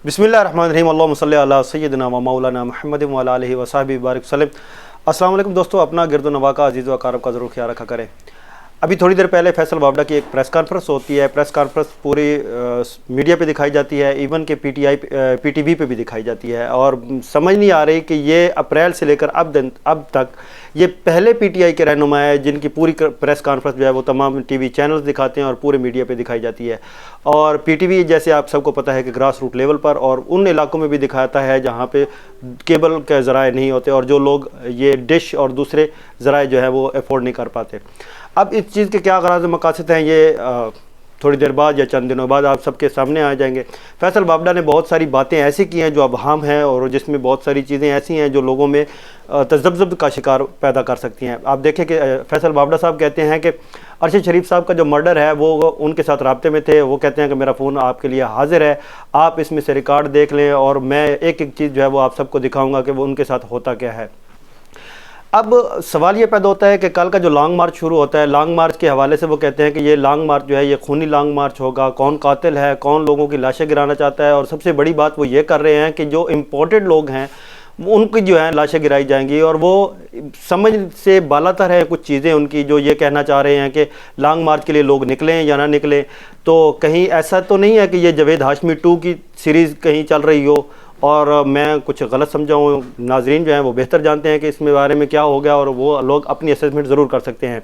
बिस्मिल्लाहिर्रहमानिर्रहीम अल्लाहुम्मा सल्लि अला सय्यिदिना व मौलाना मुहम्मद व अला आलिहि व सहबिहि बारिक वसल्लम। अस्सलाम वालेकुम दोस्तों, अपना गिरदो नवा का अजीज़ व अक़ारब का ज़रूर ख्याल रखा करें। अभी थोड़ी देर पहले फैसल वावड़ा की एक प्रेस कॉन्फ्रेंस होती है। प्रेस कॉन्फ्रेंस पूरी मीडिया पे दिखाई जाती है, इवन के पीटीवी पे भी दिखाई जाती है, और समझ नहीं आ रही कि ये अप्रैल से लेकर अब तक ये पहले पीटीआई के रहनुमा है जिनकी पूरी प्रेस कॉन्फ्रेंस जो है वो तमाम टीवी चैनल्स दिखाते हैं और पूरे मीडिया पे दिखाई जाती है। और पीटीवी जैसे आप सबको पता है कि ग्रास रूट लेवल पर और उन इलाकों में भी दिखाता है जहाँ पे केबल के ज़राए नहीं होते और जो लोग ये डिश और दूसरे ज़राए जो है वो अफोर्ड नहीं कर पाते। अब इस चीज़ के क्या गराज़ मकासद हैं ये थोड़ी देर बाद या चंद दिनों बाद आप सबके सामने आ जाएंगे। फैसल वावड़ा ने बहुत सारी बातें ऐसी की हैं जो अबहाम हैं और जिसमें बहुत सारी चीज़ें ऐसी हैं जो लोगों में तज़ब्ज़ुब का शिकार पैदा कर सकती हैं। आप देखें कि फैसल वावड़ा साहब कहते हैं कि अरशद शरीफ साहब का जो मर्डर है वो उनके साथ राब्ते में थे। वो कहते हैं कि मेरा फ़ोन आपके लिए हाजिर है, आप इसमें से रिकॉर्ड देख लें और मैं एक एक चीज़ जो है वो आप सबको दिखाऊँगा कि वो उनके साथ होता क्या है। अब सवाल ये पैदा होता है कि कल का जो लॉन्ग मार्च शुरू होता है, लॉन्ग मार्च के हवाले से वो कहते हैं कि ये लॉन्ग मार्च जो है ये खूनी लॉन्ग मार्च होगा, कौन कातिल है, कौन लोगों की लाशें गिराना चाहता है, और सबसे बड़ी बात वो ये कर रहे हैं कि जो इम्पोर्टेड लोग हैं उनकी जो है लाशें गिराई जाएंगी। और वो समझ से बालातर है कुछ चीज़ें उनकी जो ये कहना चाह रहे हैं कि लॉन्ग मार्च के लिए लोग निकलें या ना निकलें। तो कहीं ऐसा तो नहीं है कि ये जावेद हाशमी 2 की सीरीज़ कहीं चल रही हो और मैं कुछ गलत समझाऊँ। नाजरीन जो हैं वो बेहतर जानते हैं कि इसमें बारे में क्या हो गया और वो लोग अपनी असेसमेंट ज़रूर कर सकते हैं।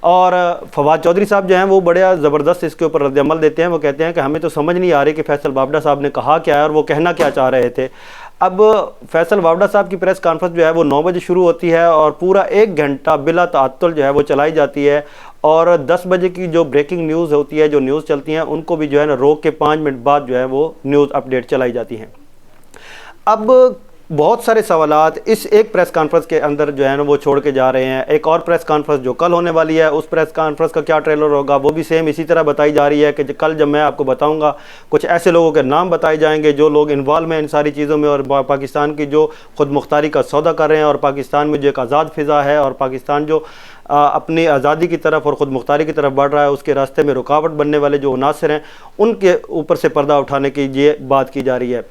और फवाद चौधरी साहब जो हैं वो बड़ा ज़बरदस्त इसके ऊपर रद्द-ए-अमल देते हैं। वो कहते हैं कि हमें तो समझ नहीं आ रही कि फैसल वावड़ा साहब ने कहा क्या है और वो कहना क्या चाह रहे थे। अब फैसल वावड़ा साहब की प्रेस कॉन्फ्रेंस जो है वो 9 बजे शुरू होती है और पूरा 1 घंटा बिला ताअत्तुल जो है वो चलाई जाती है। और 10 बजे की जो ब्रेकिंग न्यूज़ होती है, जो न्यूज़ चलती हैं, उनको भी जो है ना रोक के 5 मिनट बाद जो है वो न्यूज़ अपडेट चलाई जाती हैं। अब बहुत सारे सवालात इस एक प्रेस कॉन्फ्रेंस के अंदर जो है ना वो छोड़ के जा रहे हैं। एक और प्रेस कॉन्फ्रेंस जो कल होने वाली है, उस प्रेस कॉन्फ्रेंस का क्या ट्रेलर होगा वो भी सेम इसी तरह बताई जा रही है कि कल जब मैं आपको बताऊंगा कुछ ऐसे लोगों के नाम बताए जाएंगे जो लोग इन्वॉल्व हैं इन सारी चीज़ों में और पाकिस्तान की जो खुद मुख्तारी का सौदा कर रहे हैं और पाकिस्तान में जो एक आज़ाद फ़िज़ा है और पाकिस्तान जो अपनी आज़ादी की तरफ और ख़ुद मुख्तारी की तरफ बढ़ रहा है, उसके रास्ते में रुकावट बनने वाले जो अनासर हैं उनके ऊपर से पर्दा उठाने की ये बात की जा रही है।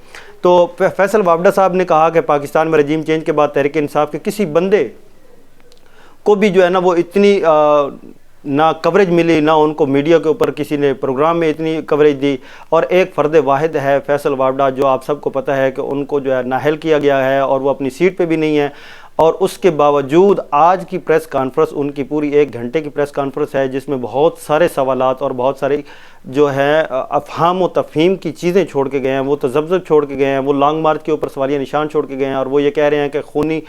तो फैसल वावड़ा साहब ने कहा कि पाकिस्तान में रजीम चेंज के बाद तहरीक इंसाफ के किसी बंदे को भी जो है ना वो इतनी ना कवरेज मिली, ना उनको मीडिया के ऊपर किसी ने प्रोग्राम में इतनी कवरेज दी। और एक फ़र्द वाहिद है फैसल वावड़ा, जो आप सबको पता है कि उनको जो है नाअहल किया गया है और वो अपनी सीट पे भी नहीं है। और उसके बावजूद आज की प्रेस कॉन्फ्रेंस उनकी पूरी 1 घंटे की प्रेस कॉन्फ्रेंस है जिसमें बहुत सारे सवालात और बहुत सारी जो है अफ़हाम व तफ़हीम की चीज़ें छोड़ के गए हैं, वो तज़ब्ज़ुब छोड़ के गए हैं, वो लॉन्ग मार्च के ऊपर सवालिया निशान छोड़ के गए हैं। और वो ये कह रहे हैं कि खूनी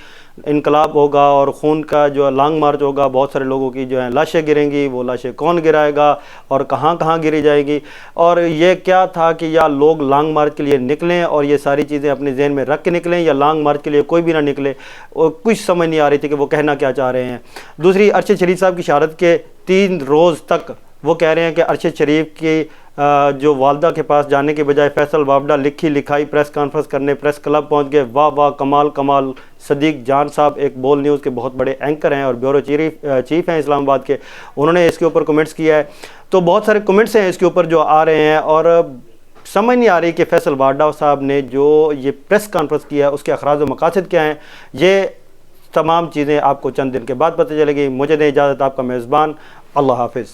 इनकलाब होगा और खून का जो लॉन्ग मार्च होगा, बहुत सारे लोगों की जो है लाशें गिरेंगी, वो लाशें कौन गिराएगा और कहाँ कहाँ गिरी जाएगी। और ये क्या था कि या लोग लॉन्ग मार्च के लिए निकलें और ये सारी चीज़ें अपने जहन में रख के निकलें, या लॉन्ग मार्च के लिए कोई भी ना निकले, कुछ समझ नहीं आ रही थी कि वो कहना क्या चाह रहे हैं। दूसरी, अरशद शरीफ साहब की शहादत के 3 रोज़ तक वो कह रहे हैं कि अरशद शरीफ की जो वालदा के पास जाने के बजाय फैसल वावड़ा लिखी लिखाई प्रेस कॉन्फ्रेंस करने प्रेस क्लब पहुंच गए। वाह वाह, कमाल कमाल। सदीक जान साहब एक बोल न्यूज़ के बहुत बड़े एंकर हैं और ब्यूरो चीफ हैं इस्लामाबाद के, उन्होंने इसके ऊपर कमेंट्स किया है। तो बहुत सारे कमेंट्स हैं इसके ऊपर जो आ रहे हैं और समझ नहीं आ रही कि फैसल वावड़ा साहब ने जो ये प्रेस कॉन्फ्रेंस किया है उसके अखराज व मकासद क्या हैं। ये तमाम चीज़ें आपको चंद दिन के बाद पता चलेगी। मुझे दें इजाज़त, आपका मेज़बान, अल्लाह हाफिज़।